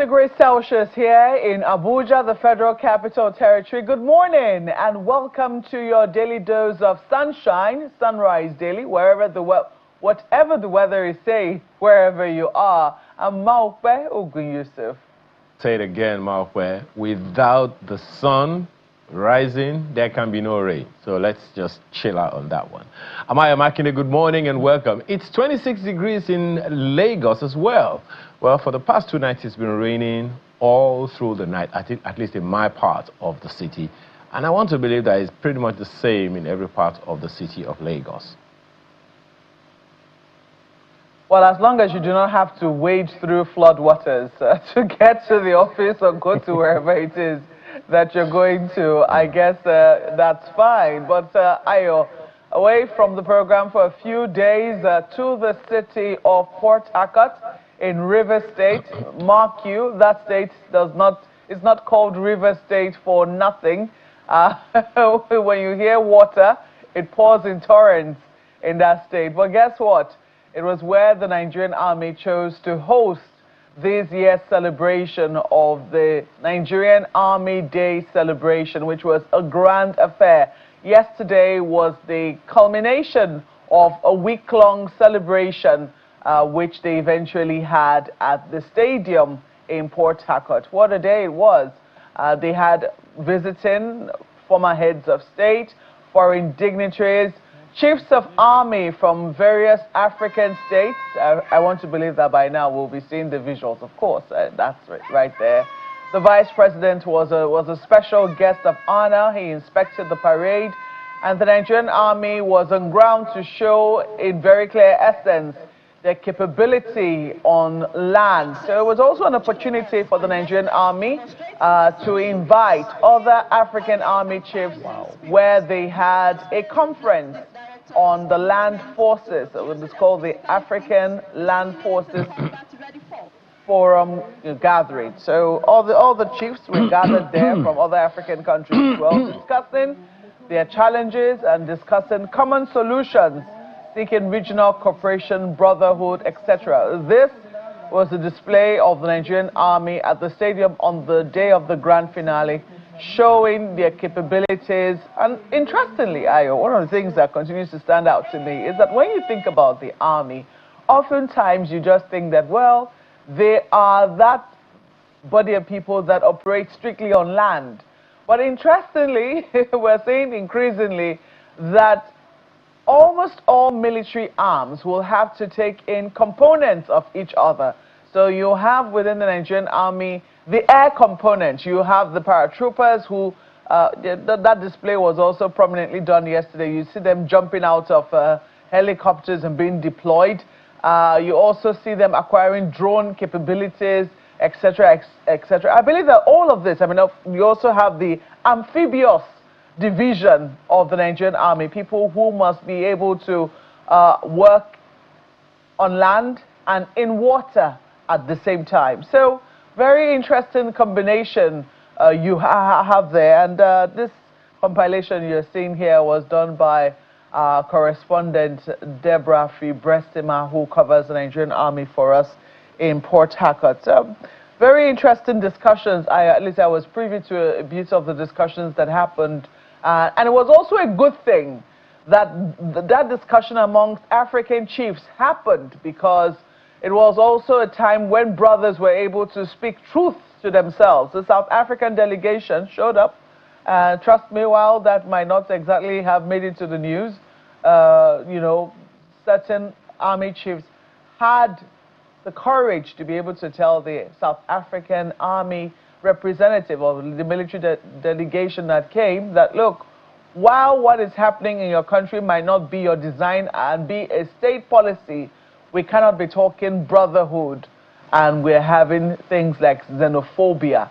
degrees Celsius here in Abuja, the Federal Capital Territory. Good morning and welcome to your daily dose of sunshine, Sunrise Daily, whatever the weather is saying, wherever you are. I'm Maukwe Ogun Yusuf. Say it again, Maukwe. Without the sun rising, there can be no rain. So let's just chill out on that one. Amaya Makinde, good morning and welcome. It's 26 degrees in Lagos as well. Well, for the past 2 nights, it's been raining all through the night, at least in my part of the city. And I want to believe that it's pretty much the same in every part of the city of Lagos. Well, as long as you do not have to wade through flood waters to get to the office or go to wherever it is that you're going to, I guess that's fine. But Ayo, away from the program for a few days to the city of Port Harcourt in River State. Mark you, that state is not called River State for nothing. When you hear water, it pours in torrents in that state. But guess what? It was where the Nigerian Army chose to host this year's celebration of the Nigerian Army Day celebration, which was a grand affair. Yesterday was the culmination of a week-long celebration which they eventually had at the stadium in Port Harcourt. What a day it was. They had visiting former heads of state, foreign dignitaries, chiefs of army from various African states. I want to believe that by now we'll be seeing the visuals, of course. That's right there. The vice president was a special guest of honor. He inspected the parade, and the Nigerian Army was on ground to show in very clear essence their capability on land. So it was also an opportunity for the Nigerian Army to invite other African army chiefs where they had a conference on the land forces. It was called the African Land Forces Forum gathering. So all the chiefs were gathered there from other African countries as well, discussing their challenges and discussing common solutions, seeking regional cooperation, brotherhood, etc. This was a display of the Nigerian Army at the stadium on the day of the grand finale, showing their capabilities. And interestingly, Ayo, one of the things that continues to stand out to me is that when you think about the Army, oftentimes you just think that, well, they are that body of people that operate strictly on land. But interestingly, we're seeing increasingly that almost all military arms will have to take in components of each other. So you have within the Nigerian Army the air component. You have the paratroopers who, that display was also prominently done yesterday. You see them jumping out of helicopters and being deployed. You also see them acquiring drone capabilities, etc., etc. I believe that all of this, I mean, you also have the amphibious division of the Nigerian Army, people who must be able to work on land and in water at the same time. So very interesting combination you have there. And this compilation you're seeing here was done by correspondent Deborah Fibrestima, who covers the Nigerian Army for us in Port Harcourt. Very interesting discussions. At least I was privy to a bit of the discussions that happened. And it was also a good thing that that discussion amongst African chiefs happened, because it was also a time when brothers were able to speak truth to themselves. The South African delegation showed up. Trust me, while that might not exactly have made it to the news, you know, certain army chiefs had the courage to be able to tell the South African Army representative or the military delegation that came that, look, while what is happening in your country might not be your design and be a state policy, we cannot be talking brotherhood and we're having things like xenophobia.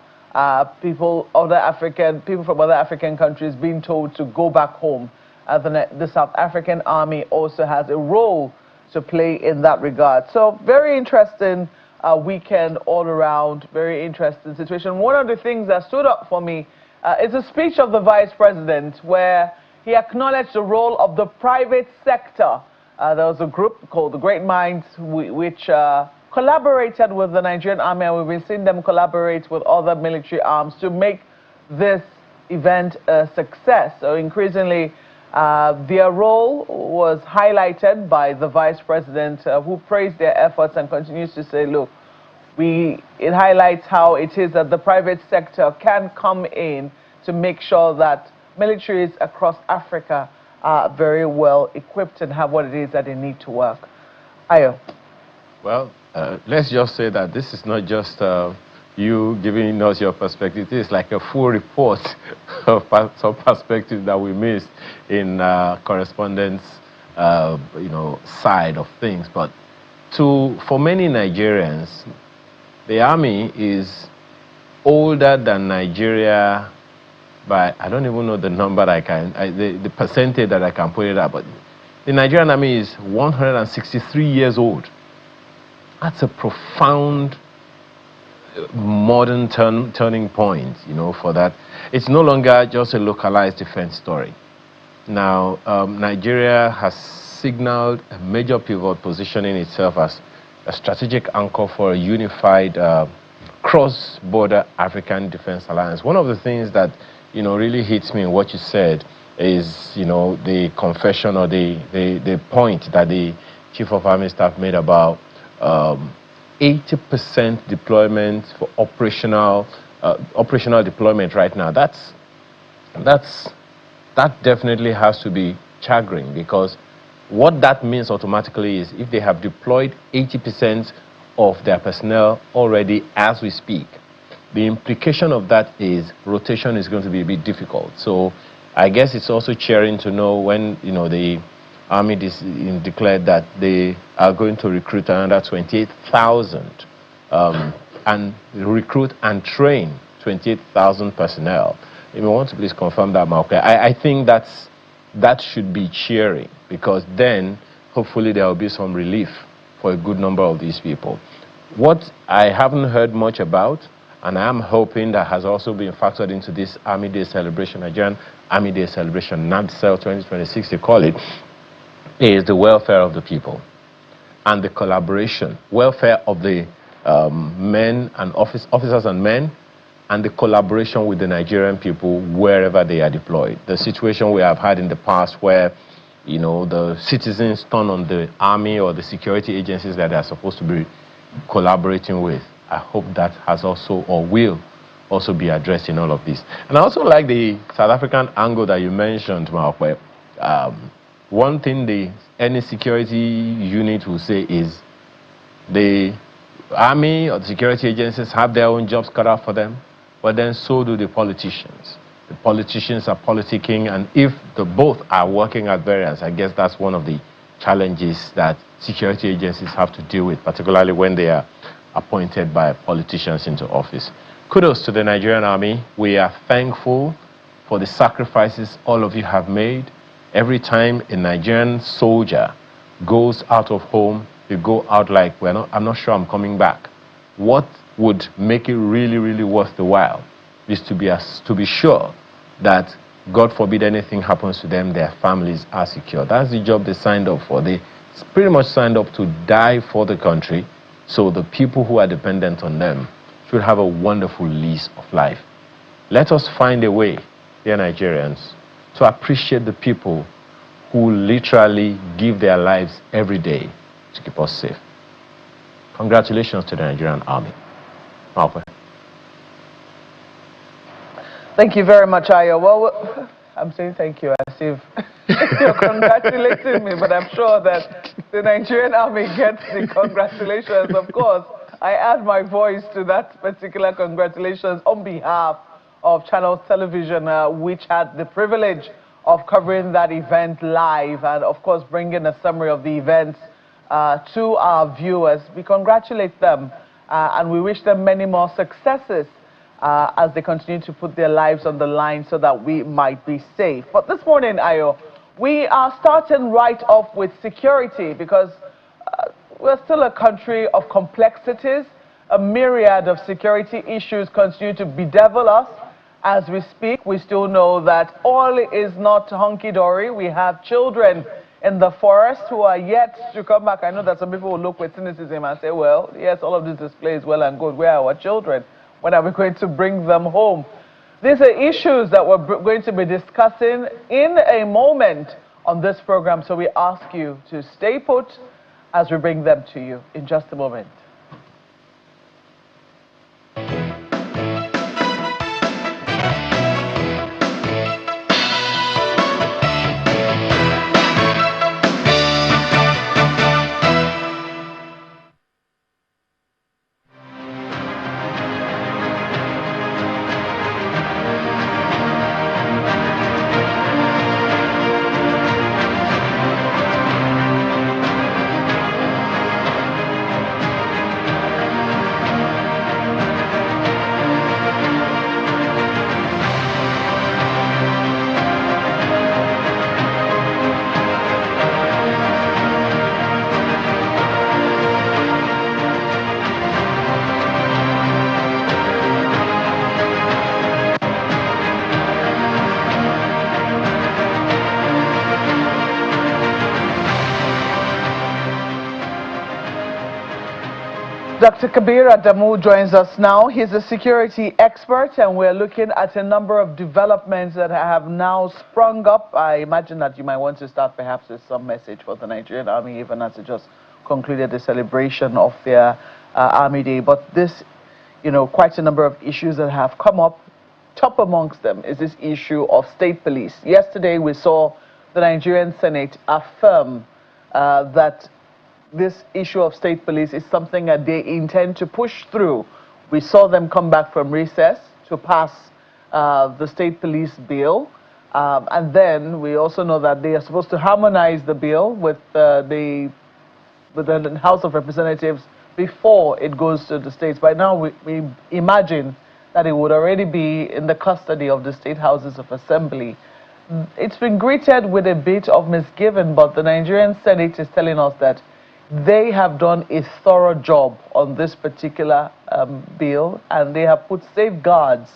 People from other African countries being told to go back home. The South African Army also has a role to play in that regard. So very interesting weekend all around, very interesting situation. One of the things that stood up for me is a speech of the Vice President where he acknowledged the role of the private sector. There was a group called the Great Minds which collaborated with the Nigerian Army, and we've been seeing them collaborate with other military arms to make this event a success. So increasingly, their role was highlighted by the Vice President, who praised their efforts and continues to say, look, it highlights how it is that the private sector can come in to make sure that militaries across Africa are very well equipped and have what it is that they need to work. Ayo. Well, let's just say that this is not just you giving us your perspective. It is like a full report of some perspective that we missed in correspondence, side of things. But for many Nigerians, the army is older than Nigeria by, I don't even know the number the percentage that I can put it up, but the Nigerian army is 163 years old. That's a profound modern turning point, for that. It's no longer just a localized defense story. Now, Nigeria has signaled a major pivot, positioning itself as a strategic anchor for a unified cross-border African defense alliance. One of the things that really hits me in what you said is the confession or the point that the Chief of Army Staff made about 80% deployment for operational deployment right now. That definitely has to be chagrin, because what that means automatically is if they have deployed 80% of their personnel already as we speak, the implication of that is rotation is going to be a bit difficult. So I guess it's also cheering to know when the Army declared that they are going to recruit another 28,000 and recruit and train 28,000 personnel. If you want to please confirm that, Mauke. I think that should be cheering, because then hopefully there will be some relief for a good number of these people. What I haven't heard much about, and I am hoping that has also been factored into this Army Day celebration, Nigerian Army Day celebration, NADCEL 2026 they call it, is the welfare of the people and the collaboration, welfare of the men and officers and men, and the collaboration with the Nigerian people wherever they are deployed. The situation we have had in the past where, the citizens turn on the army or the security agencies that they are supposed to be collaborating with. I hope that has also, or will also, be addressed in all of this. And I also like the South African angle that you mentioned, Maokwe. One thing any security unit will say is the army or the security agencies have their own jobs cut out for them, but then so do the politicians. The politicians are politicking, and if both are working at variance, I guess that's one of the challenges that security agencies have to deal with, particularly when they are appointed by politicians into office. Kudos to the Nigerian Army. We are thankful for the sacrifices all of you have made. Every time a Nigerian soldier goes out of home, they go out like, I'm not sure I'm coming back. What would make it really, really worth the while is to be sure that, God forbid anything happens to them, their families are secure. That's the job they signed up for. They pretty much signed up to die for the country, so the people who are dependent on them should have a wonderful lease of life. Let us find a way, dear Nigerians, to appreciate the people who literally give their lives every day to keep us safe. Congratulations to the Nigerian Army. Malcolm. Thank you very much, Ayo. Well, I'm saying thank you as if you're congratulating me, but I'm sure that the Nigerian Army gets the congratulations. Of course, I add my voice to that particular congratulations on behalf of Channels Television, which had the privilege of covering that event live and, of course, bringing a summary of the events to our viewers. We congratulate them and we wish them many more successes as they continue to put their lives on the line so that we might be safe. But this morning, Ayo, we are starting right off with security, because we're still a country of complexities. A myriad of security issues continue to bedevil us as we speak. We still know that all is not hunky-dory. We have children in the forest who are yet to come back. I know that some people will look with cynicism and say, well, yes, all of this display is well and good. Where are our children? When are we going to bring them home? These are issues that we're going to be discussing in a moment on this program. So we ask you to stay put as we bring them to you in just a moment. Dr. Kabir Adamu joins us now. He's a security expert, and we're looking at a number of developments that have now sprung up. I imagine that you might want to start perhaps with some message for the Nigerian Army, even as it just concluded the celebration of their Army Day. But this, quite a number of issues that have come up. Top amongst them is this issue of state police. Yesterday, we saw the Nigerian Senate affirm that this issue of state police is something that they intend to push through. We saw them come back from recess to pass the state police bill. And then we also know that they are supposed to harmonize the bill with the House of Representatives before it goes to the states. By now, we imagine that it would already be in the custody of the state houses of assembly. It's been greeted with a bit of misgiving, but the Nigerian Senate is telling us that they have done a thorough job on this particular bill, and they have put safeguards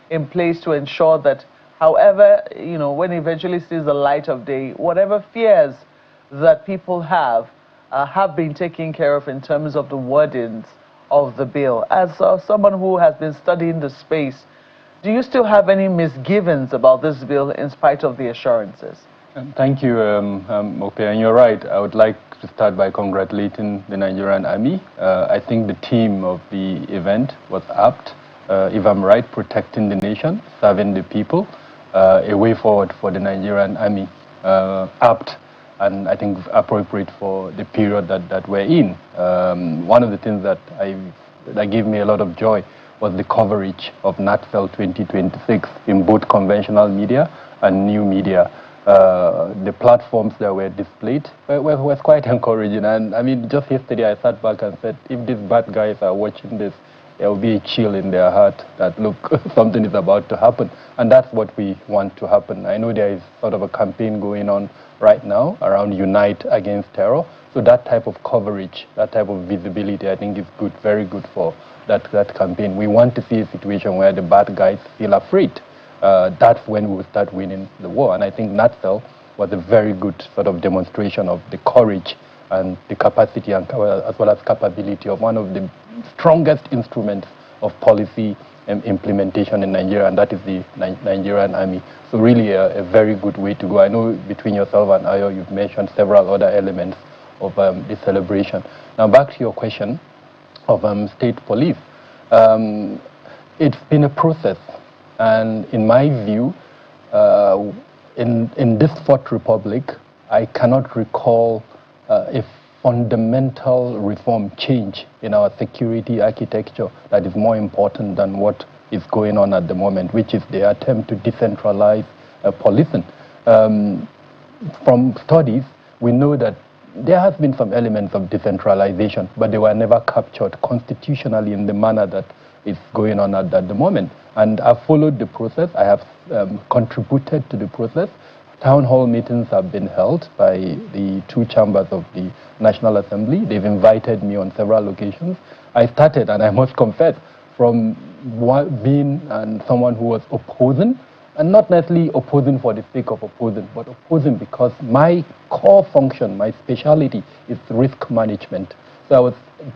in place to ensure that, however, when it eventually sees the light of day, whatever fears that people have been taken care of in terms of the wordings of the bill. As someone who has been studying the space, do you still have any misgivings about this bill in spite of the assurances? Thank you, Mope, and you're right. I would like to start by congratulating the Nigerian Army. I think the theme of the event was apt. If I'm right, protecting the nation, serving the people, a way forward for the Nigerian Army. Apt, and I think appropriate for the period that we're in. One of the things that gave me a lot of joy was the coverage of NatFel 2026 in both conventional media and new media. The platforms that were displayed was quite encouraging. And I mean, just yesterday I sat back and said, if these bad guys are watching this, there will be a chill in their heart that, look, something is about to happen. And that's what we want to happen. I know there is sort of a campaign going on right now around Unite Against Terror. So that type of coverage, that type of visibility, I think is good, very good for that campaign. We want to see a situation where the bad guys feel afraid. That's when we will start winning the war. And I think NatFel was a very good sort of demonstration of the courage and the capacity and as well as capability of one of the strongest instruments of policy and implementation in Nigeria, and that is the Nigerian Army. So really a very good way to go. I know between yourself and Ayo, you've mentioned several other elements of the celebration. Now back to your question of state police. It's been a process. And in my view, in this Fourth Republic, I cannot recall a fundamental reform change in our security architecture that is more important than what is going on at the moment, which is the attempt to decentralize policing. From studies, we know that there has been some elements of decentralization, but they were never captured constitutionally in the manner that is going on at the moment. And I've followed the process. I have contributed to the process. Town hall meetings have been held by the two chambers of the National Assembly. They've invited me on several occasions. I started, and I must confess, from being someone who was opposing And not necessarily opposing for the sake of opposing, but opposing because my core function, my specialty is risk management. So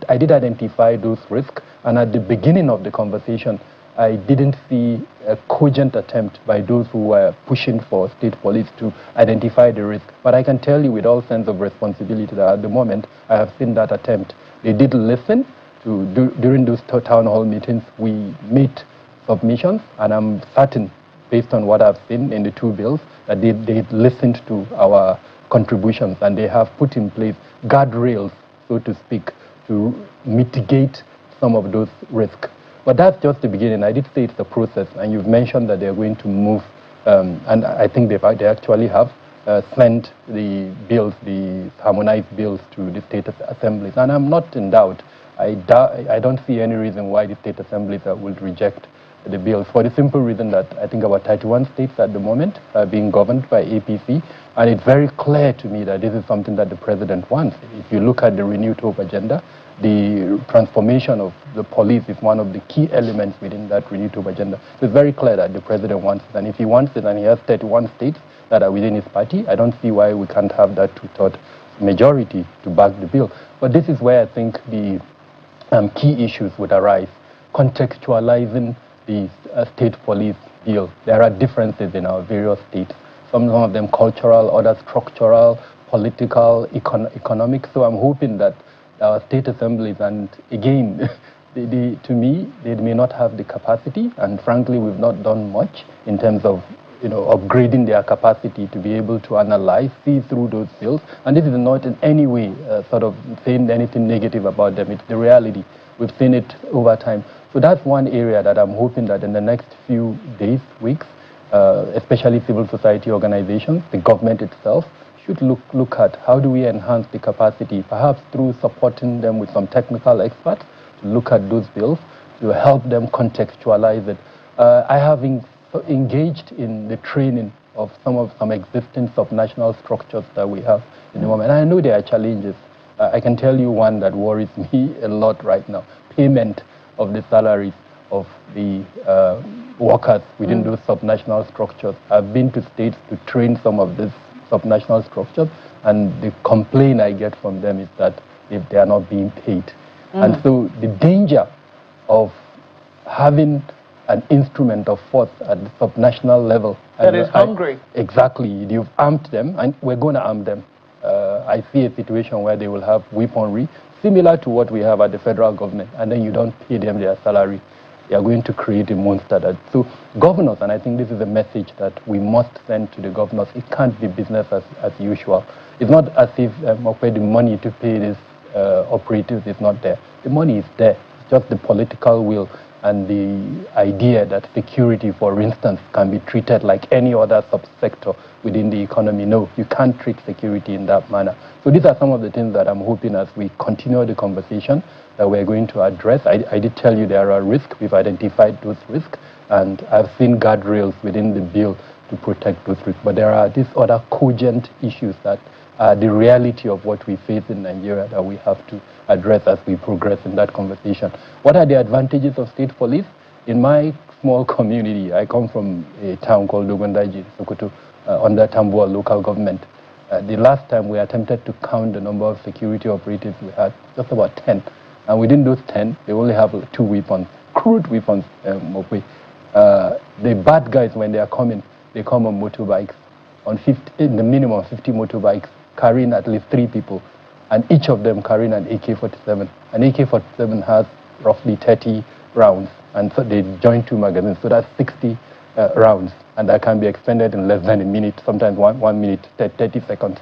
I did identify those risks, and at the beginning of the conversation, I didn't see a cogent attempt by those who were pushing for state police to identify the risk. But I can tell you with all sense of responsibility that at the moment, I have seen that attempt. They did listen during those town hall meetings. We made submissions, and I'm certain, based on what I've seen in the two bills, that they listened to our contributions, and they have put in place guardrails, so to speak, to mitigate some of those risks. But that's just the beginning. I did say it's the process, and you've mentioned that they're going to move, and I think they actually have sent the bills, the harmonized bills, to the state assemblies. And I'm not in doubt. I don't see any reason why the state assemblies will reject the bills, for the simple reason that I think about 31 states at the moment are being governed by APC, and it's very clear to me that this is something that the president wants. If you look at the renewed hope agenda, the transformation of the police is one of the key elements within that renewed hope agenda. So it's very clear that the president wants it, and if he wants it and he has 31 states that are within his party, I don't see why we can't have that two-thirds majority to back the bill. But this is where I think the key issues would arise, contextualizing the state police bill. There are differences in our various states, some of them cultural, others structural, political, economic. So I'm hoping that our state assemblies, and again, to me, they may not have the capacity, and frankly, we've not done much in terms of upgrading their capacity to be able to analyze, see through those bills. And this is not in any way sort of saying anything negative about them. It's the reality. We've seen it over time. So that's one area that I'm hoping that in the next few days, weeks, especially civil society organizations, the government itself, should look at how do we enhance the capacity, perhaps through supporting them with some technical experts to look at those bills, to help them contextualize it. I have engaged in the training of some existing subnational structures that we have in the moment. And I know there are challenges. I can tell you one that worries me a lot right now: payment of the salaries of the workers within those subnational structures. I've been to states to train some of these subnational structures, and the complaint I get from them is that if they are not being paid. And so the danger of having an instrument of force at the subnational level that is hungry. Exactly. You've armed them, and we're going to arm them. I see a situation where they will have weaponry similar to what we have at the federal government, and then you don't pay them their salary. You are going to create a monster. So governors, and I think this is a message that we must send to the governors, it can't be business as usual. It's not as if the money to pay these operatives is not there. The money is there. It's just the political will and the idea that security, for instance, can be treated like any other subsector within the economy. No, you can't treat security in that manner. So these are some of the things that I'm hoping as we continue the conversation that we're going to address. I did tell you there are risks. We've identified those risks, and I've seen guardrails within the bill to protect those risks. But there are these other cogent issues that are the reality of what we face in Nigeria that we have to address as we progress in that conversation. What are the advantages of state police? In my small community, I come from a town called Dogondaji, Sokoto, under Tambuwal local government. The last time we attempted to count the number of security operatives, we had just about 10. And within those 10, they only have 2 weapons, crude weapons. The bad guys, when they are coming, they come on motorbikes, in the minimum 50 motorbikes, carrying at least 3 people, and each of them carrying an AK-47. An AK-47 has roughly 30 rounds, and so they join 2 magazines, so that's 60 rounds, and that can be expended in less than a minute, sometimes 1 minute, 30 seconds.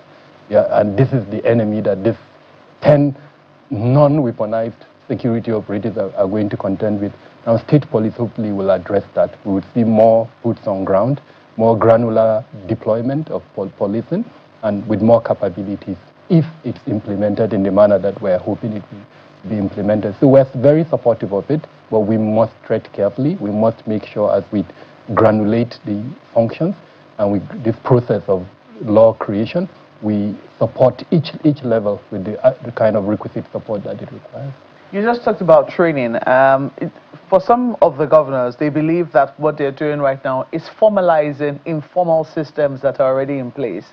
Yeah, and this is the enemy that this 10 non-weaponized security operatives are going to contend with. Now, state police hopefully will address that. We will see more boots on ground, more granular deployment of policing, and with more capabilities, if it's implemented in the manner that we're hoping it will be implemented. So we're very supportive of it, but we must tread carefully. We must make sure as we granulate the functions and with this process of law creation, we support each level with the kind of requisite support that it requires. You just talked about training. For some of the governors, they believe that what they're doing right now is formalizing informal systems that are already in place.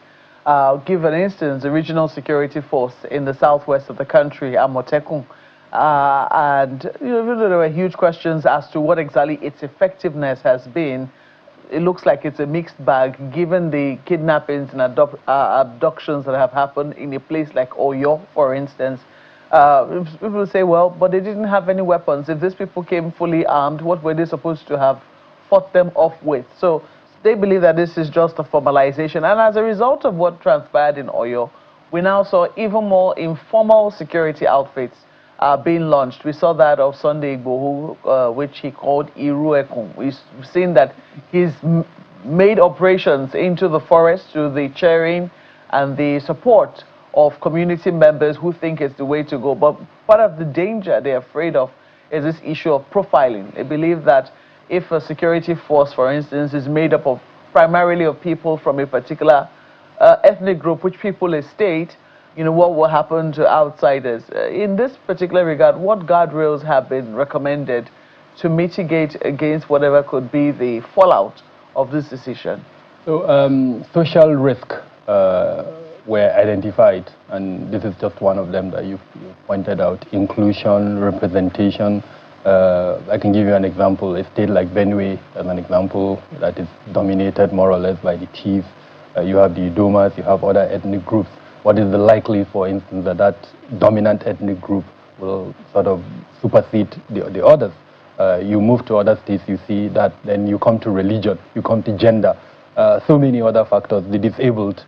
Give an instance, the regional security force in the southwest of the country, Amotekun, and there were huge questions as to what exactly its effectiveness has been. It looks like it's a mixed bag, given the kidnappings and abductions that have happened in a place like Oyo, for instance. People say, well, but they didn't have any weapons. If these people came fully armed, what were they supposed to have fought them off with? So they believe that this is just a formalization. And as a result of what transpired in Oyo, we now saw even more informal security outfits being launched. We saw that of Sunday Igboho, which he called Iruekun. We've seen that he's made operations into the forest through the cheering and the support of community members who think it's the way to go. But part of the danger they're afraid of is this issue of profiling. They believe that if a security force, for instance, is made up of primarily of people from a particular ethnic group, which people a state, what will happen to outsiders? In this particular regard, what guardrails have been recommended to mitigate against whatever could be the fallout of this decision? So social risk were identified, and this is just one of them that you've pointed out: inclusion, representation. I can give you an example. A state like Benue, as an example, that is dominated more or less by the chiefs. You have the Idomas, you have other ethnic groups. What is the likely, for instance, that dominant ethnic group will sort of supersede the others? You move to other states, you see that. Then you come to religion, you come to gender, so many other factors, the disabled,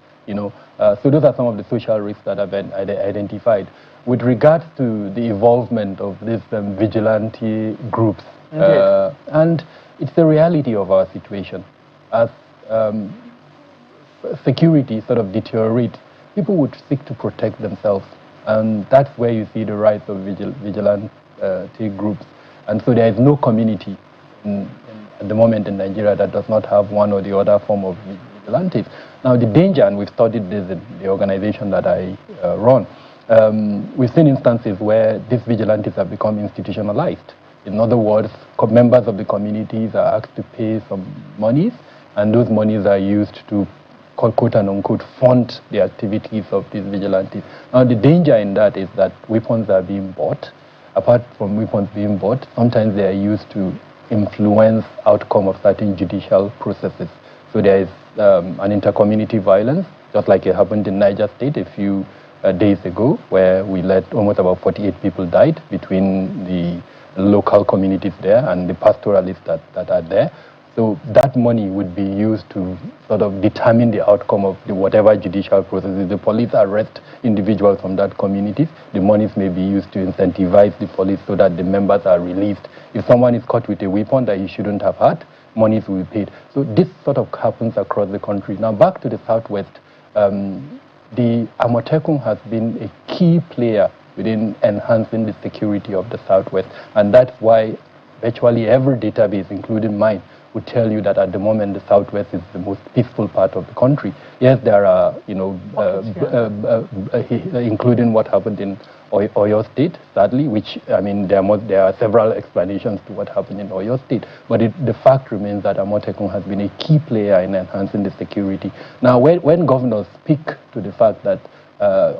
so those are some of the social risks that have been identified. With regards to the involvement of these vigilante groups, and it's the reality of our situation. As security sort of deteriorates, people would seek to protect themselves, and that's where you see the rise of vigilante groups. And so there is no community at the moment in Nigeria that does not have one or the other form of vigilantes. Now the danger, and we've studied this in the organization that I run, we've seen instances where these vigilantes have become institutionalized. In other words, members of the communities are asked to pay some monies, and those monies are used to quote and unquote fund the activities of these vigilantes. Now the danger in that is that weapons are being bought. Apart from weapons being bought, sometimes they are used to influence outcome of certain judicial processes. So there is an inter-community violence, just like it happened in Niger State a few days ago, where we let almost about 48 people died between the local communities there and the pastoralists that are there. So that money would be used to sort of determine the outcome of whatever judicial processes. The police arrest individuals from that community. The monies may be used to incentivize the police so that the members are released. If someone is caught with a weapon that he shouldn't have had, monies will be paid. So this sort of happens across the country. Now back to the Southwest, the Amotekun has been a key player within enhancing the security of the Southwest, and that's why virtually every database, including mine, would tell you that at the moment the Southwest is the most peaceful part of the country. Yes, there are, including what happened in Oyo State, sadly, which, I mean, there are several explanations to what happened in Oyo State, but the fact remains that Amotekun has been a key player in enhancing the security. Now, when governors speak to the fact that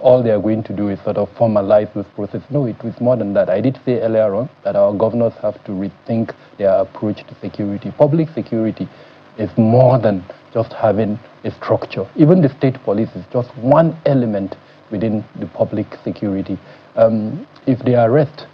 all they are going to do is sort of formalize this process. No, it was more than that. I did say earlier on that our governors have to rethink their approach to security. Public security is more than just having a structure. Even the state police is just one element within the public security. If they arrest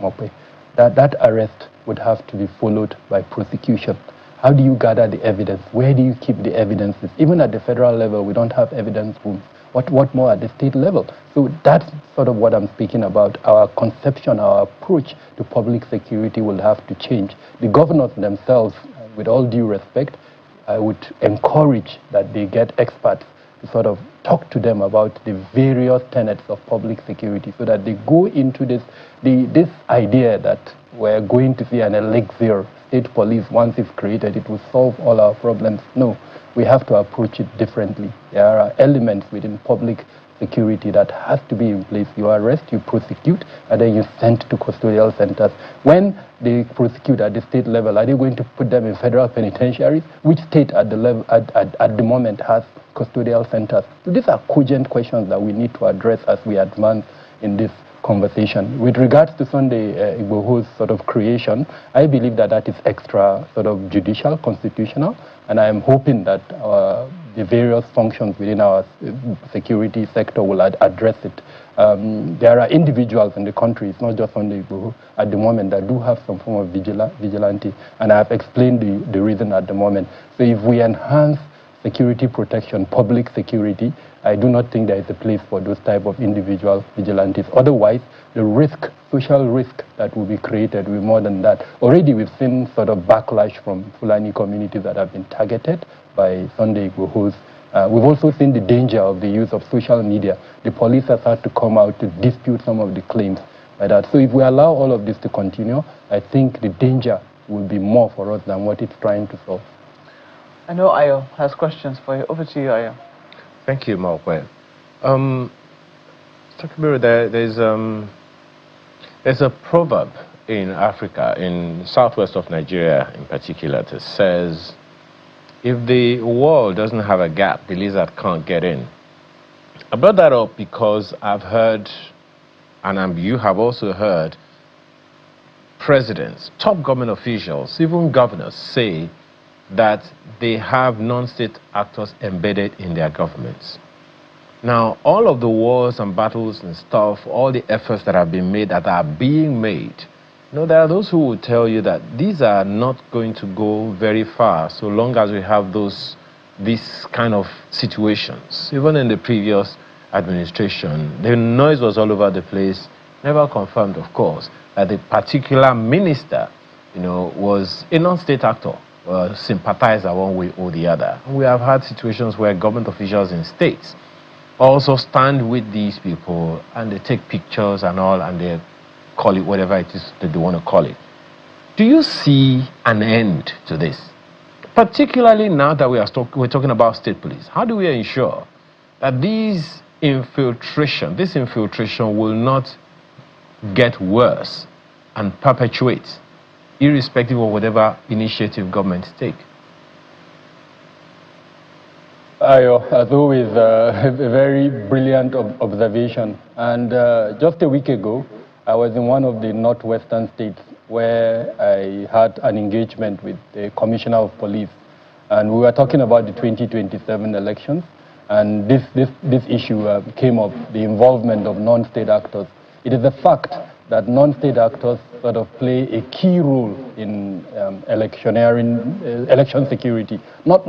Mope, that arrest would have to be followed by prosecution. How do you gather the evidence? Where do you keep the evidences? Even at the federal level, we don't have evidence rooms. What more at the state level? So that's sort of what I'm speaking about. Our conception, our approach to public security will have to change. The governors themselves, with all due respect, I would encourage that they get experts to sort of talk to them about the various tenets of public security so that they go into this idea that we're going to see an elixir state police. Once it's created, it will solve all our problems. No. We have to approach it differently. There are elements within public security that has to be in place. You arrest, you prosecute, and then you send to custodial centers. When they prosecute at the state level, are they going to put them in federal penitentiaries? Which state at the level at the moment has custodial centers? So these are cogent questions that we need to address as we advance in this conversation. With regards to Sunday Igboho's sort of creation, I believe that that is extra sort of judicial, constitutional, and I am hoping that the various functions within our security sector will address it. There are individuals in the country, it's not just Sunday Igboho, at the moment that do have some form of vigilante, and I have explained the reason at the moment. So if we enhance security protection, public security, I do not think there is a place for those type of individual vigilantes. Otherwise, the risk, social risk that will be created will be more than that. Already we've seen sort of backlash from Fulani communities that have been targeted by Sunday Igboho's. We've also seen the danger of the use of social media. The police has had to come out to dispute some of the claims by that. So if we allow all of this to continue, I think the danger will be more for us than what it's trying to solve. I know Ayo has questions for you. Over to you, Ayo. Thank you, Malwe. There's a proverb in Africa, in southwest of Nigeria in particular, that says, if the wall doesn't have a gap, the lizard can't get in. I brought that up because I've heard, and you have also heard, presidents, top government officials, even governors say that they have non-state actors embedded in their governments. Now, all of the wars and battles and stuff, all the efforts that have been made, that are being made, there are those who will tell you that these are not going to go very far so long as we have these kind of situations. Even in the previous administration, the noise was all over the place, never confirmed, of course, that the particular minister, was a non-state actor. Sympathizer one way or the other. We have had situations where government officials in states also stand with these people and they take pictures and all, and they call it whatever it is that they want to call it. Do you see an end to this? Particularly now that we're talking about state police. How do we ensure that this infiltration will not get worse and perpetuate, irrespective of whatever initiative governments take? Ayo, as always, a very brilliant observation. And just a week ago, I was in one of the northwestern states where I had an engagement with the Commissioner of Police. And we were talking about the 2027 elections. And this issue came up, the involvement of non-state actors. It is a fact that non-state actors sort of play a key role in election security. Not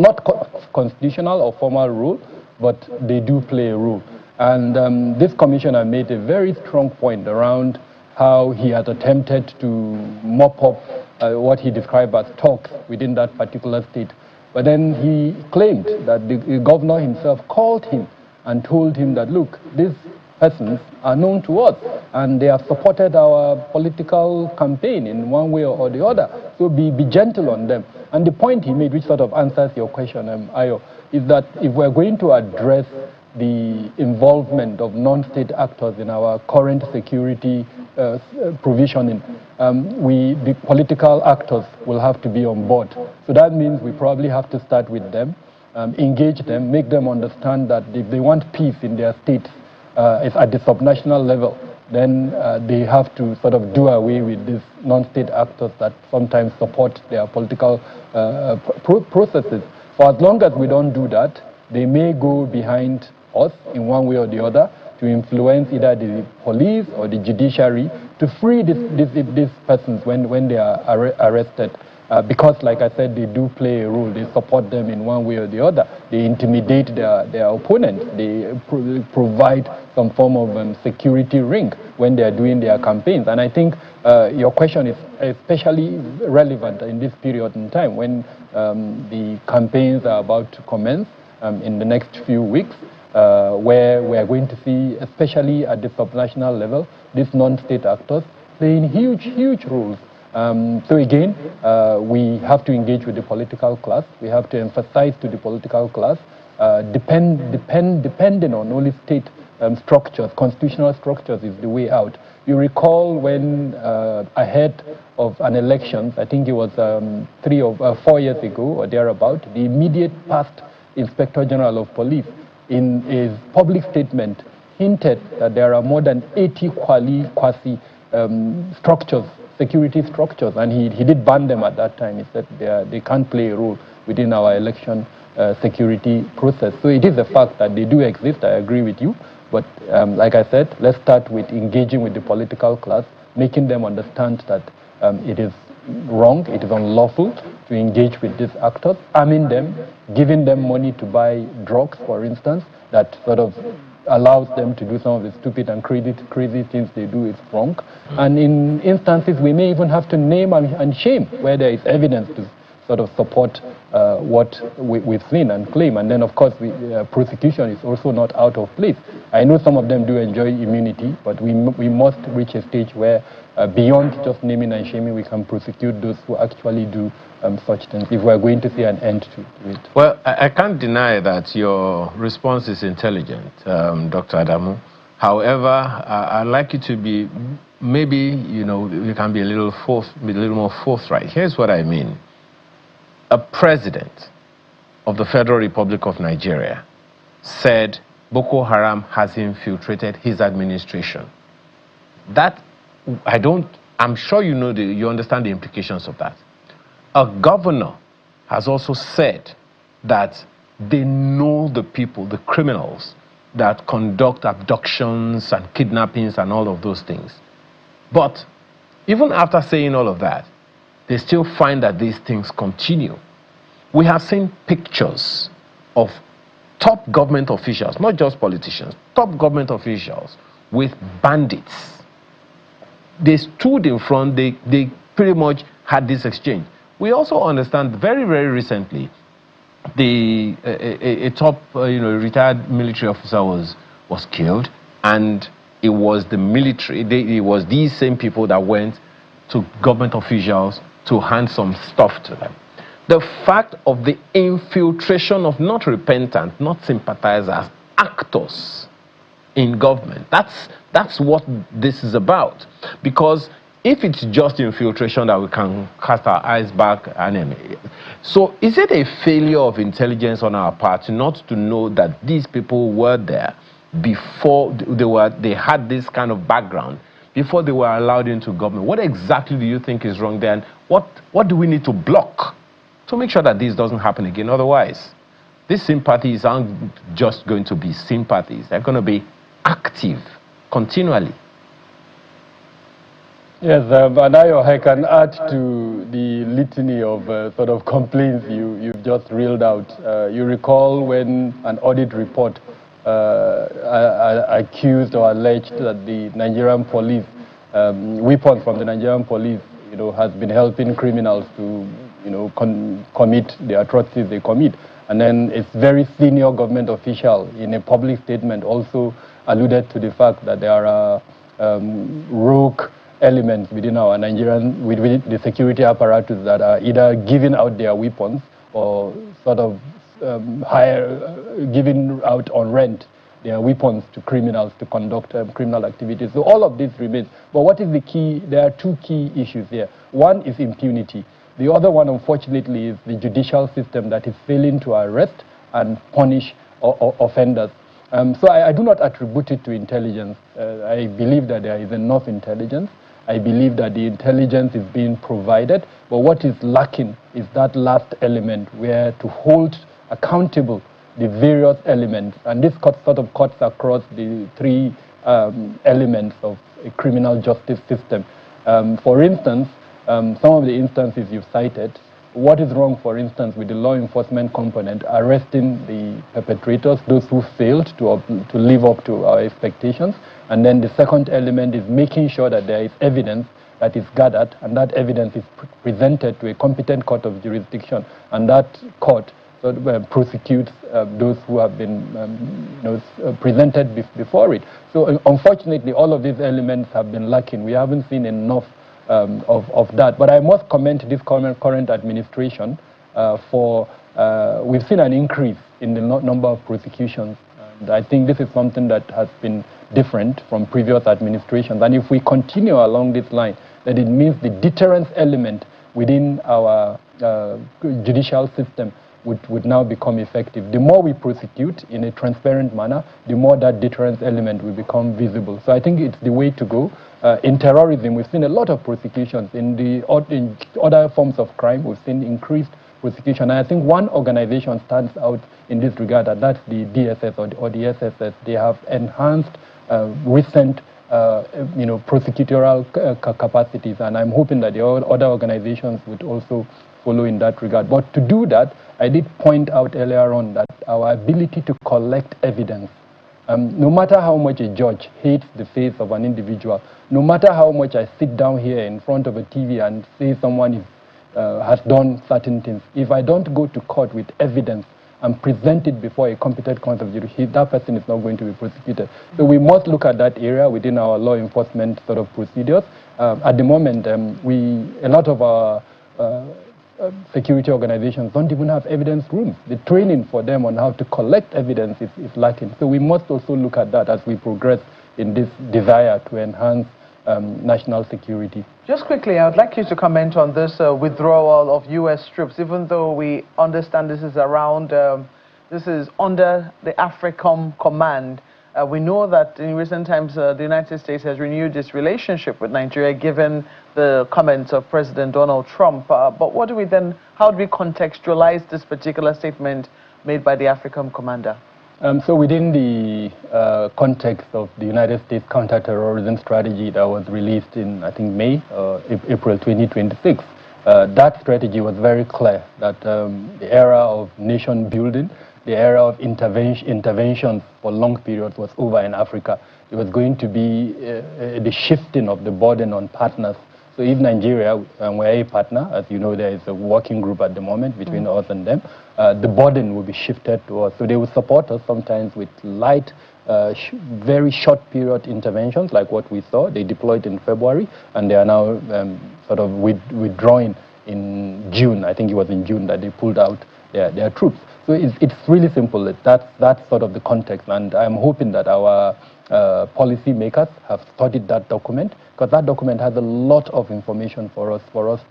constitutional or formal role, but they do play a role. And this commissioner made a very strong point around how he had attempted to mop up what he described as talks within that particular state. But then he claimed that the governor himself called him and told him that, look, these persons are known to us and they have supported our political campaign in one way or the other. So be gentle on them. And the point he made, which sort of answers your question, Ayo, is that if we're going to address the involvement of non-state actors in our current security provisioning, the political actors will have to be on board. So that means we probably have to start with them, engage them, make them understand that if they want peace in their states, if at the subnational level, then they have to sort of do away with these non-state actors that sometimes support their political processes. For as long as we don't do that, they may go behind us in one way or the other to influence either the police or the judiciary to free these persons when they are arrested. Because, like I said, they do play a role. They support them in one way or the other. They intimidate their opponents. They provide some form of security ring when they are doing their campaigns. And I think your question is especially relevant in this period in time when the campaigns are about to commence in the next few weeks, where we are going to see, especially at the subnational level, these non-state actors playing huge roles. So again, we have to engage with the political class. We have to emphasize to the political class, depending on only state structures, constitutional structures is the way out. You recall when ahead of an election, I think it was 3 or 4 years ago or thereabout, the immediate past Inspector General of Police in his public statement hinted that there are more than 80 quasi structures, security structures, and he did ban them at that time. He said they can't play a role within our election security process. So it is a fact that they do exist, I agree with you, but like I said, let's start with engaging with the political class, making them understand that it is wrong, it is unlawful to engage with these actors, arming them, giving them money to buy drugs, for instance, that sort of allows them to do some of the stupid and crazy things they do is wrong. And in instances, we may even have to name and shame where there is evidence to sort of support what we've seen and claim. And then, of course, prosecution is also not out of place. I know some of them do enjoy immunity, but we must reach a stage where beyond just naming and shaming, we can prosecute those who actually do such things, if we're going to see an end to it. Well, I can't deny that your response is intelligent, Dr. Adamu. However, I'd like you to be, maybe, you can be a little more forthright. Here's what I mean. A president of the Federal Republic of Nigeria said Boko Haram has infiltrated his administration. That, I'm sure you understand the implications of that. A governor has also said that they know the people, the criminals that conduct abductions and kidnappings and all of those things. But even after saying all of that, they still find that these things continue. We have seen pictures of top government officials, not just politicians, top government officials with bandits. They stood in front, they pretty much had this exchange. We also understand very, very recently, a top retired military officer was killed, and it was the military, it was these same people that went to government officials to hand some stuff to them. The fact of the infiltration of not repentant, not sympathizers, actors in government, that's what this is about. Because if it's just infiltration that we can cast our eyes back, so is it a failure of intelligence on our part not to know that these people were there before they had this kind of background, before they were allowed into government? What exactly do you think is wrong there, and what do we need to block to make sure that this doesn't happen again? Otherwise, these sympathies aren't just going to be sympathies, they're going to be active continually. Yes, and I can add to the litany of sort of complaints you've just reeled out. You recall when an audit report accused or alleged that the Nigerian police, weapons from the Nigerian police, has been helping criminals to, commit the atrocities they commit. And then its very senior government official in a public statement also alluded to the fact that there are rogue elements within our within the security apparatus that are either giving out their weapons or sort of giving out on rent their weapons to criminals to conduct criminal activities. So all of this remains. But what is the key? There are two key issues here. One is impunity. The other one, unfortunately, is the judicial system that is failing to arrest and punish offenders. So I do not attribute it to intelligence. I believe that there is enough intelligence. I believe that the intelligence is being provided, but what is lacking is that last element where to hold accountable the various elements, and this sort of cuts across the three elements of a criminal justice system. For instance, some of the instances you've cited, what is wrong, for instance, with the law enforcement component, arresting the perpetrators, those who failed to live up to our expectations? And then the second element is making sure that there is evidence that is gathered, and that evidence is presented to a competent court of jurisdiction, and that court prosecutes those who have been presented before it. So unfortunately, all of these elements have been lacking. We haven't seen enough of that. But I must commend this current administration for, we've seen an increase in the number of prosecutions And I think this is something that has been different from previous administrations. And if we continue along this line, then it means the deterrence element within our judicial system would now become effective. The more we prosecute in a transparent manner, the more that deterrence element will become visible. So I think it's the way to go. In terrorism, we've seen a lot of prosecutions. In other forms of crime, we've seen increased prosecution. And I think one organization stands out in this regard, and that's the DSS or the SSS. They have enhanced recent prosecutorial capacities, and I'm hoping that the other organizations would also follow in that regard. But to do that, I did point out earlier on that our ability to collect evidence, no matter how much a judge hates the face of an individual, no matter how much I sit down here in front of a TV and say someone has done certain things, if I don't go to court with evidence and present it before a competent court of jurisdiction, that person is not going to be prosecuted. So we must look at that area within our law enforcement sort of procedures. At the moment, a lot of our security organizations don't even have evidence rooms. The training for them on how to collect evidence is lacking. So we must also look at that as we progress in this desire to enhance national security. Just quickly, I would like you to comment on this withdrawal of U.S. troops, even though we understand this is under the AFRICOM command. We know that in recent times, the United States has renewed its relationship with Nigeria, given the comments of President Donald Trump. But how do we contextualize this particular statement made by the AFRICOM commander? So within the context of the United States counterterrorism strategy that was released in, I think, April 2026, that strategy was very clear that the era of nation building, the era of interventions for long periods was over in Africa. It was going to be the shifting of the burden on partners. So if Nigeria, we're a partner, as you know, there is a working group at the moment between us and them, the burden will be shifted to us. So they will support us sometimes with light, very short period interventions like what we saw. They deployed in February, and they are now sort of withdrawing in June. I think it was in June that they pulled out their troops. So it's really simple. That's sort of the context, and I'm hoping that our policy makers have studied that document, because that document has a lot of information for us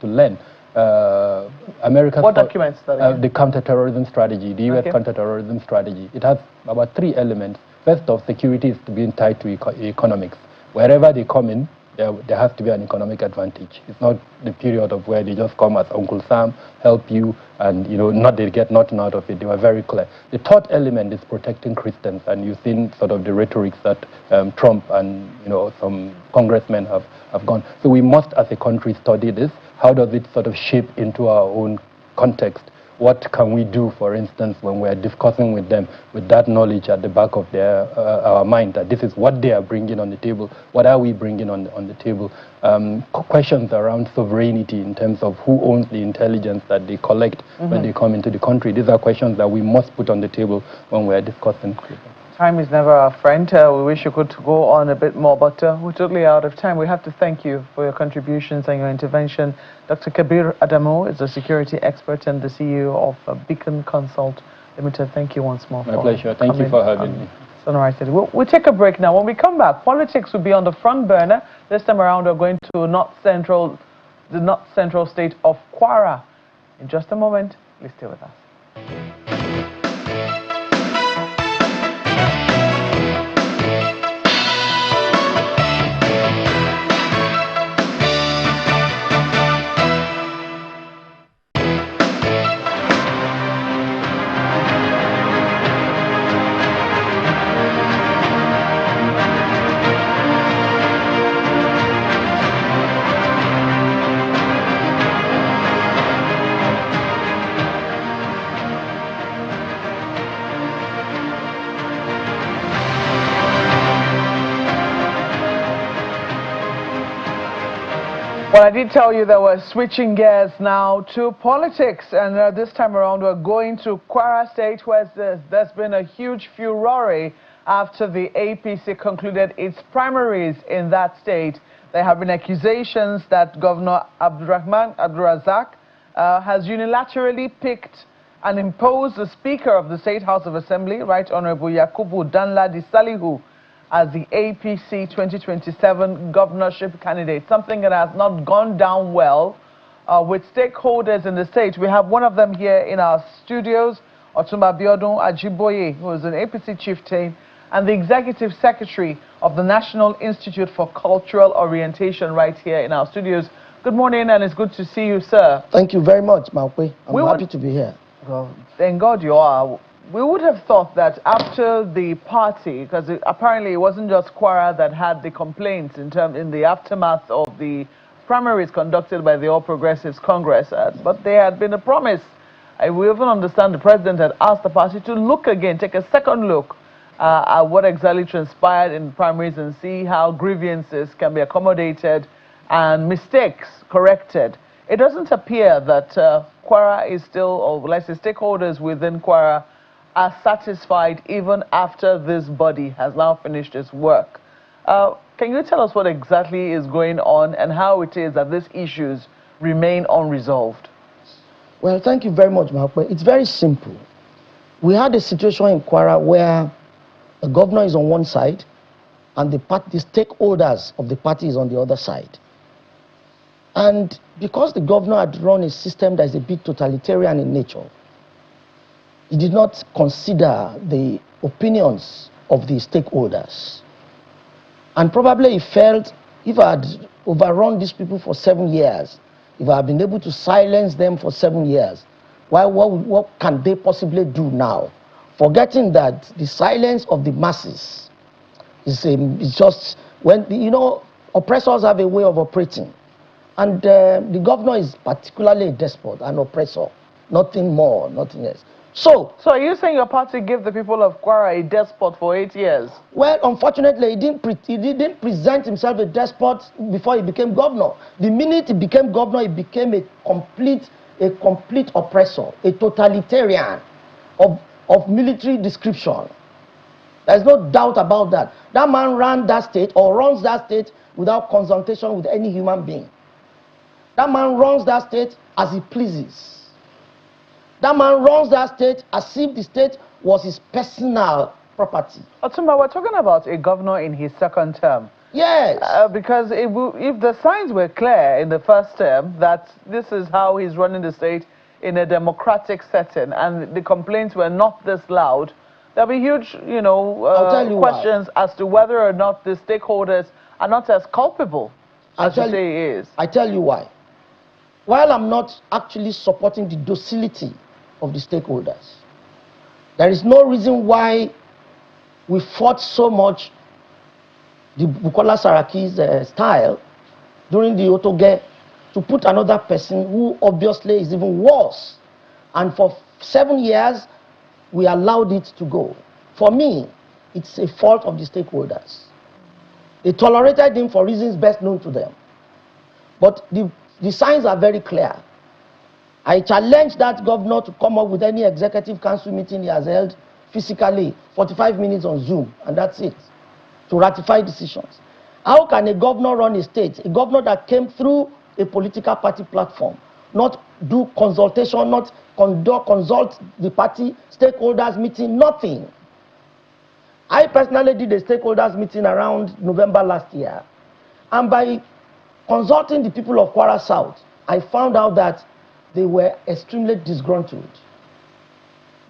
to learn. What documents? The counterterrorism strategy, the U.S. counterterrorism strategy. It has about 3 elements. First off, security is being tied to economics. Wherever they come in, there has to be an economic advantage. It's not the period of where they just come as Uncle Sam, help you, and they get nothing out of it. They were very clear. The third element is protecting Christians, and you've seen sort of the rhetorics that Trump and some congressmen have gone. So we must, as a country, study this. How does it sort of shape into our own context? What can we do, for instance, when we're discussing with them with that knowledge at the back of our mind, that this is what they are bringing on the table, what are we bringing on the table? Questions around sovereignty in terms of who owns the intelligence that they collect when they come into the country. These are questions that we must put on the table when we're discussing. Time is never our friend. We wish you could go on a bit more, but we're totally out of time. We have to thank you for your contributions and your intervention. Dr. Kabir Adamu is a security expert and the CEO of Beacon Consult Limited. Thank you once more. My pleasure. Thank you for having me. We'll take a break now. When we come back, politics will be on the front burner. This time around, we're going to the North Central state of Kwara. In just a moment, please stay with us. Well, I did tell you that we're switching gears now to politics, and this time around we're going to Kwara State, where there's been a huge furore after the APC concluded its primaries in that state. There have been accusations that Governor Abdurrahman Abdurrazak has unilaterally picked and imposed the Speaker of the State House of Assembly, Right Honorable Yakubu Danladi Salihu, as the APC 2027 governorship candidate, something that has not gone down well with stakeholders in the state. We have one of them here in our studios, Otumba Biodun Ajiboye, who is an APC chieftain and the executive secretary of the National Institute for Cultural Orientation right here in our studios. Good morning, and it's good to see you, sir. Thank you very much, Maokwe. I'm happy to be here. Well, thank God you are. We would have thought that after the party, because apparently it wasn't just Kwara that had the complaints in the aftermath of the primaries conducted by the All Progressives Congress, but there had been a promise. We even understand the president had asked the party to look again, take a second look at what exactly transpired in the primaries and see how grievances can be accommodated and mistakes corrected. It doesn't appear that Kwara is still, or let's say stakeholders within Kwara are satisfied even after this body has now finished its work. Can you tell us what exactly is going on and how it is that these issues remain unresolved? Well, thank you very much, Maokwe. It's very simple. We had a situation in Kwara where the governor is on one side and the stakeholders of the party is on the other side. And because the governor had run a system that is a bit totalitarian in nature, he did not consider the opinions of the stakeholders. And probably he felt, if I had overrun these people for 7 years, if I had been able to silence them for 7 years, what can they possibly do now? Forgetting that the silence of the masses is just, when, you know, oppressors have a way of operating. And the governor is particularly a despot, an oppressor, nothing more, nothing else. So are you saying your party gave the people of Kwara a despot for 8 years? Well, unfortunately, he didn't present himself a despot before he became governor. The minute he became governor, he became a complete oppressor, a totalitarian of military description. There's no doubt about that. That man ran that state, or runs that state, without consultation with any human being. That man runs that state as he pleases. That man runs that state as if the state was his personal property. Otumba, we're talking about a governor in his second term. Yes. Because if the signs were clear in the first term that this is how he's running the state in a democratic setting and the complaints were not this loud, there'll be huge, questions as to whether or not the stakeholders are not as culpable as you say he is. I tell you why. While I'm not actually supporting the docility of the stakeholders, there is no reason why we fought so much the Bukola Saraki's style during the Otoge to put another person who obviously is even worse. And for 7 years, we allowed it to go. For me, it's a fault of the stakeholders. They tolerated him for reasons best known to them. But the signs are very clear. I challenge that governor to come up with any executive council meeting he has held physically, 45 minutes on Zoom, and that's it, to ratify decisions. How can a governor run a state, a governor that came through a political party platform, not do consultation, not consult the party stakeholders meeting, nothing? I personally did a stakeholders meeting around November last year, and by consulting the people of Kwara South, I found out that they were extremely disgruntled.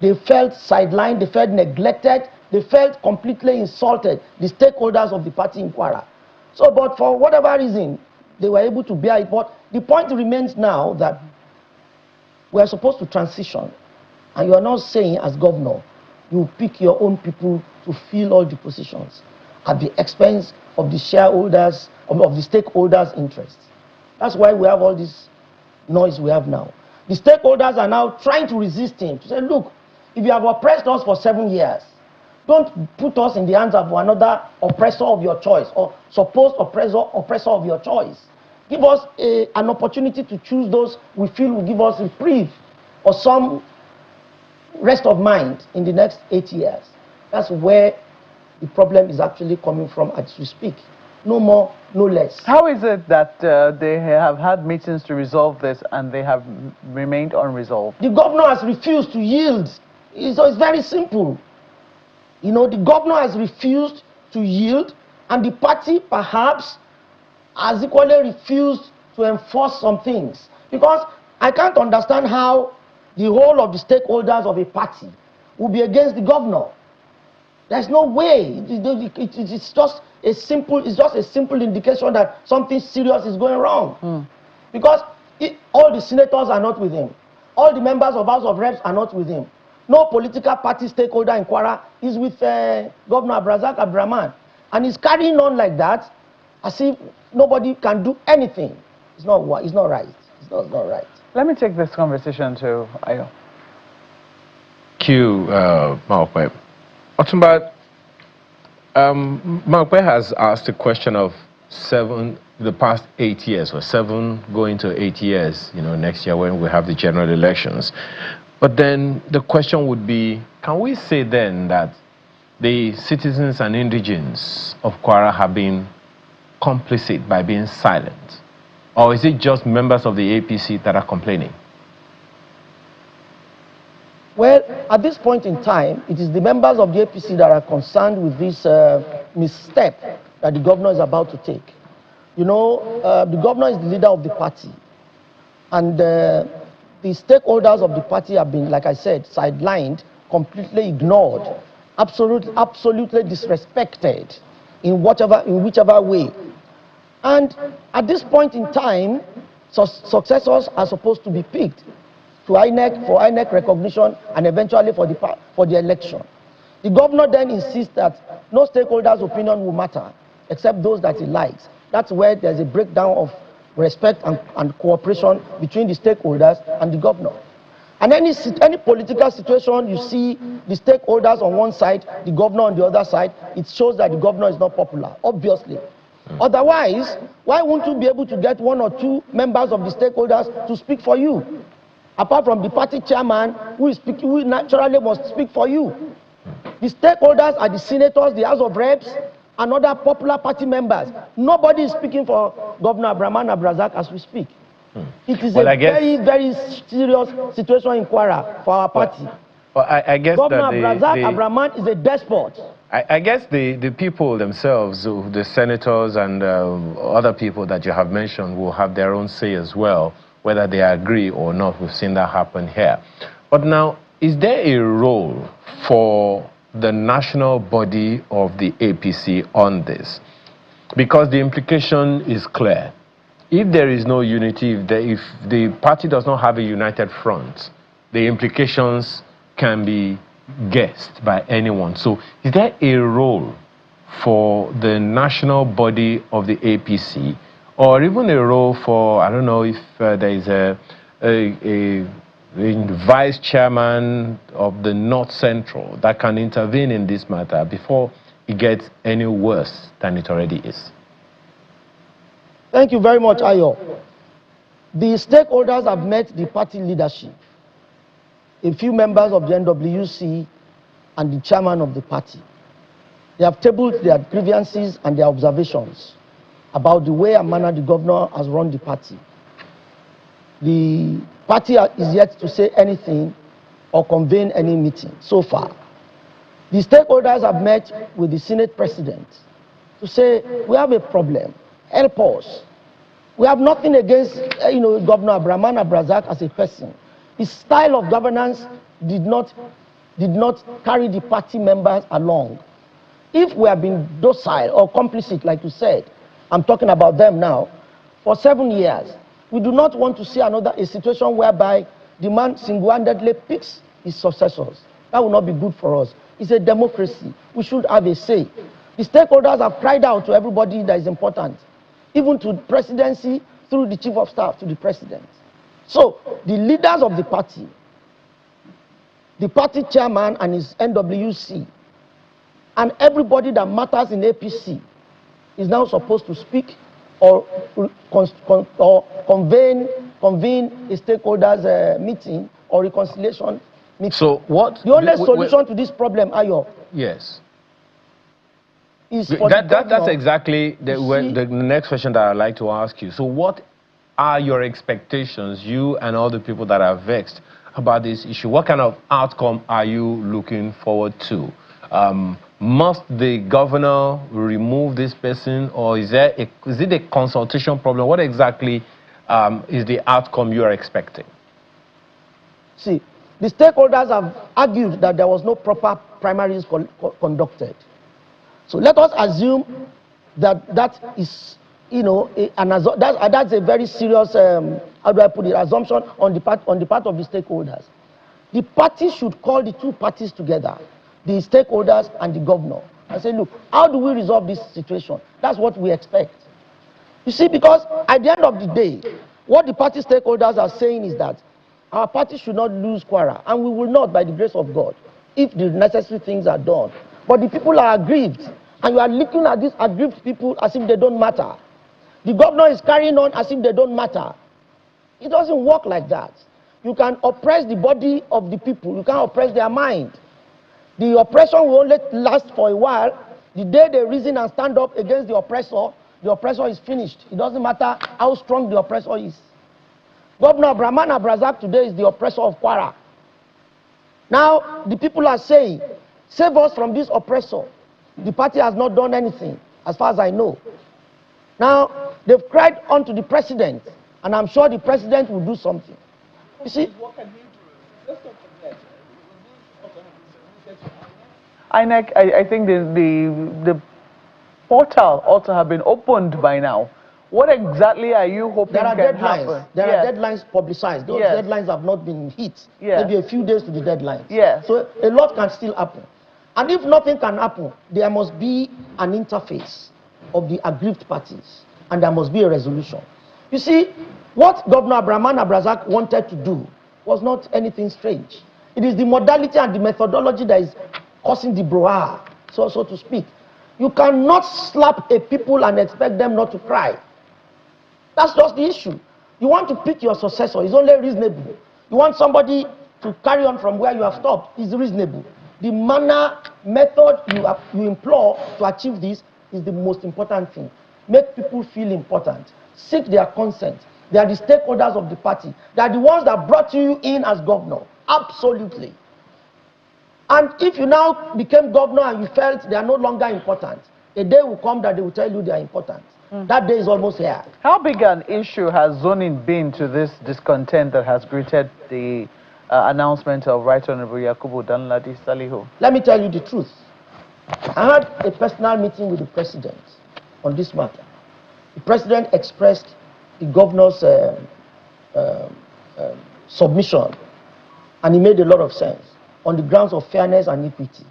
They felt sidelined, they felt neglected, they felt completely insulted, the stakeholders of the party in Kwara. So, but for whatever reason, they were able to bear it. But the point remains now that we are supposed to transition, and you are not saying as governor, you pick your own people to fill all the positions at the expense of the shareholders, of the stakeholders' interests. That's why we have all this noise we have now. The stakeholders are now trying to resist him, to say, look, if you have oppressed us for 7 years, don't put us in the hands of another oppressor of your choice, or supposed oppressor of your choice. Give us an opportunity to choose those we feel will give us reprieve or some rest of mind in the next 8 years. That's where the problem is actually coming from as we speak. no more, no less. How is it that they have had meetings to resolve this and they have remained unresolved? The governor has refused to yield. So it's very simple. You know, the governor has refused to yield, and the party perhaps has equally refused to enforce some things. Because I can't understand how the whole of the stakeholders of a party will be against the governor. There's no way. It's just a simple indication that something serious is going wrong. Because all the senators are not with him. All the members of House of Reps are not with him. No political party stakeholder in Kwara is with Governor Abrazak Abdraman. And he's carrying on like that as if nobody can do anything. It's not right. It's not right. Let me take this conversation to Ayo. Q, Malpe. Otumba, Malpe has asked a question of the past 8 years, or 7 going to 8 years, next year when we have the general elections. But then the question would be, can we say then that the citizens and indigents of Kwara have been complicit by being silent? Or is it just members of the APC that are complaining? Well, at this point in time, it is the members of the APC that are concerned with this misstep that the governor is about to take. The governor is the leader of the party. And the stakeholders of the party have been, like I said, sidelined, completely ignored, absolutely disrespected in whichever way. And at this point in time, successors are supposed to be picked to INEC for INEC recognition and eventually for the election. The governor then insists that no stakeholder's opinion will matter except those that he likes. That's where there's a breakdown of respect and cooperation between the stakeholders and the governor. And any political situation, you see the stakeholders on one side, the governor on the other side, it shows that the governor is not popular, obviously. Otherwise, why won't you be able to get 1 or 2 members of the stakeholders to speak for you? Apart from the party chairman, who naturally must speak for you. The stakeholders are the senators, the House of Reps, and other popular party members. Nobody is speaking for Governor Abdraman Abrazak as we speak. It is very, very serious situation in Kwara for our party. I guess Governor Abrazak Abdraman is a despot. I guess the people themselves, the senators and other people that you have mentioned, will have their own say as well, whether they agree or not. We've seen that happen here. But now, is there a role for the national body of the APC on this? Because the implication is clear. If there is no unity, if the party does not have a united front, the implications can be guessed by anyone. So is there a role for the national body of the APC, or even a role for, I don't know if there is a vice chairman of the North Central that can intervene in this matter before it gets any worse than it already is? Thank you very much, Ayo. The stakeholders have met the party leadership, a few members of the NWC and the chairman of the party. They have tabled their grievances and their observations about the way and manner the governor has run the party. The party is yet to say anything or convene any meeting so far. The stakeholders have met with the Senate president to say, we have a problem, help us. We have nothing against Governor Abdraman Abrazak as a person. His style of governance did not carry the party members along. If we have been docile or complicit, like you said, I'm talking about them now, for 7 years, we do not want to see a situation whereby the man single-handedly picks his successors. That will not be good for us. It's a democracy. We should have a say. The stakeholders have cried out to everybody that is important, even to the presidency, through the chief of staff to the president. So the leaders of the party chairman and his NWC, and everybody that matters in APC is now supposed to speak or convene a stakeholders meeting or reconciliation meeting. So what? The only solution to this problem, Ayo, yes, is for the That's governor. exactly the next question that I'd like to ask you. So what are your expectations, you and all the people that are vexed about this issue? What kind of outcome are you looking forward to? Must the governor remove this person, or is it a consultation problem? What exactly is the outcome you are expecting? See, the stakeholders have argued that there was no proper primaries conducted. So let us assume that that is, you know, that's a very serious, how do I put it, assumption on the part of the stakeholders. The party should call the two parties together, the stakeholders and the governor, and say, look, how do we resolve this situation? That's what we expect. You see, because at the end of the day, what the party stakeholders are saying is that our party should not lose Kwara, and we will not, by the grace of God, if the necessary things are done. But the people are aggrieved, and you are looking at these aggrieved people as if they don't matter. The governor is carrying on as if they don't matter. It doesn't work like that. You can oppress the body of the people, you can't oppress their mind. The oppression will only last for a while. The day they reason and stand up against the oppressor is finished. It doesn't matter how strong the oppressor is. Governor Brahman Abrazak today is the oppressor of Kwara. Now, the people are saying, save us from this oppressor. The party has not done anything, as far as I know. Now, they've cried unto the president, and I'm sure the president will do something. You see? What can he do? Let's talk about that. I think the portal ought to have been opened by now. What exactly are you hoping can happen? There are deadlines publicized. Those deadlines have not been hit. Maybe a few days to the deadline. So a lot can still happen. And if nothing can happen, there must be an interface of the aggrieved parties, and there must be a resolution. You see, what Governor Brahman Abrazak wanted to do was not anything strange. It is the modality and the methodology that is causing the brouhaha, so to speak. You cannot slap a people and expect them not to cry. That's just the issue. You want to pick your successor, it's only reasonable. You want somebody to carry on from where you have stopped, it's reasonable. The method you employ to achieve this is the most important thing. Make people feel important. Seek their consent. They are the stakeholders of the party. They are the ones that brought you in as governor. Absolutely. And if you now became governor and you felt they are no longer important, a day will come that they will tell you they are important. That day is almost here. How big an issue has zoning been to this discontent that has greeted the announcement of Right Honorable Yakubu Danladi Salihu? Let me tell you the truth. I had a personal meeting with the president on this matter. The president expressed the governor's submission, and he made a lot of sense on the grounds of fairness and equity,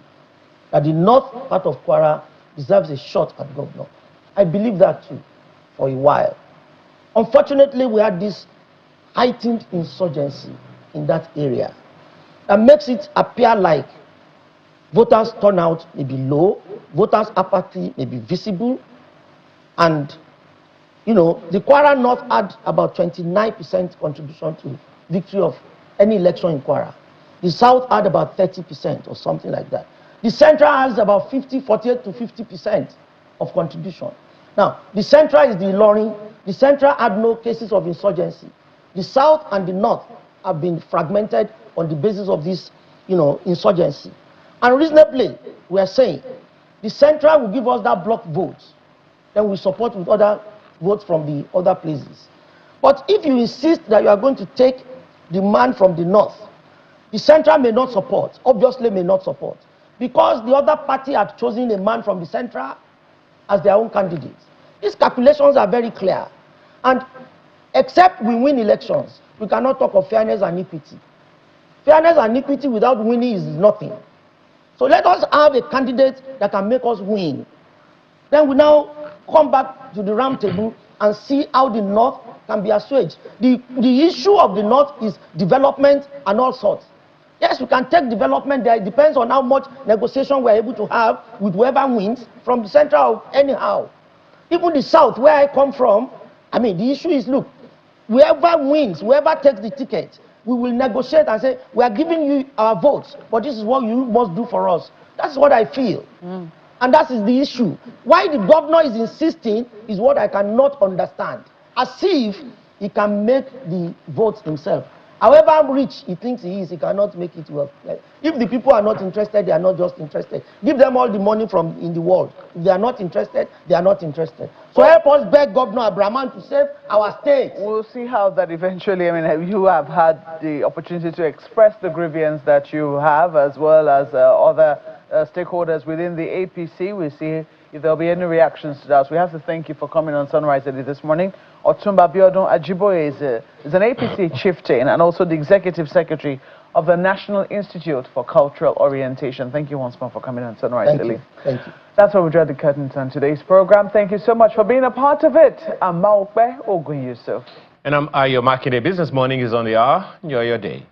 that the north part of Kwara deserves a shot at governor. I believe that too, for a while. Unfortunately, we had this heightened insurgency in that area that makes it appear like voters' turnout may be low, voters' apathy may be visible, and you know, the Kwara North had about 29% contribution to victory of any election in Kwara. The South had about 30% or something like that. The Central has about 48 to 50% of contribution. Now, the Central is the Ilorin. The Central had no cases of insurgency. The South and the North have been fragmented on the basis of this, you know, insurgency. And reasonably, we are saying, the Central will give us that block votes. Then we support with other votes from the other places. But if you insist that you are going to take the man from the North, the Central may not support, obviously may not support, because the other party had chosen a man from the Central as their own candidate. These calculations are very clear. And except we win elections, we cannot talk of fairness and equity. Fairness and equity without winning is nothing. So let us have a candidate that can make us win. Then we now come back to the round table and see how the North can be assuaged. The issue of the North is development and all sorts. Yes, we can take development there. It depends on how much negotiation we're able to have with whoever wins from the Central anyhow. Even the South, where I come from, I mean, the issue is, look, whoever wins, whoever takes the ticket, we will negotiate and say, we are giving you our votes, but this is what you must do for us. That's what I feel. And that is the issue. Why the governor is insisting is what I cannot understand. As if he can make the votes himself. However rich he thinks he is, he cannot make it work. If the people are not interested, they are not just interested. Give them all the money from in the world. If they are not interested, they are not interested. So help us beg Governor Abraman to save our state. We'll see how that eventually, I mean, you have had the opportunity to express the grievance that you have, as well as other stakeholders within the APC. We'll see if there'll be any reactions to that. We have to thank you for coming on Sunrise Daily this morning. Otumba Biodun Ajiboye is an APC chieftain and also the executive secretary of the National Institute for Cultural Orientation. Thank you once more for coming on Sunrise Daily. Thank you. That's where we draw the curtains on today's program. Thank you so much for being a part of it. I'm Maokbe Ogun Yusuf. And I'm Ayo Makinde. Business Morning is on the hour. Enjoy your day.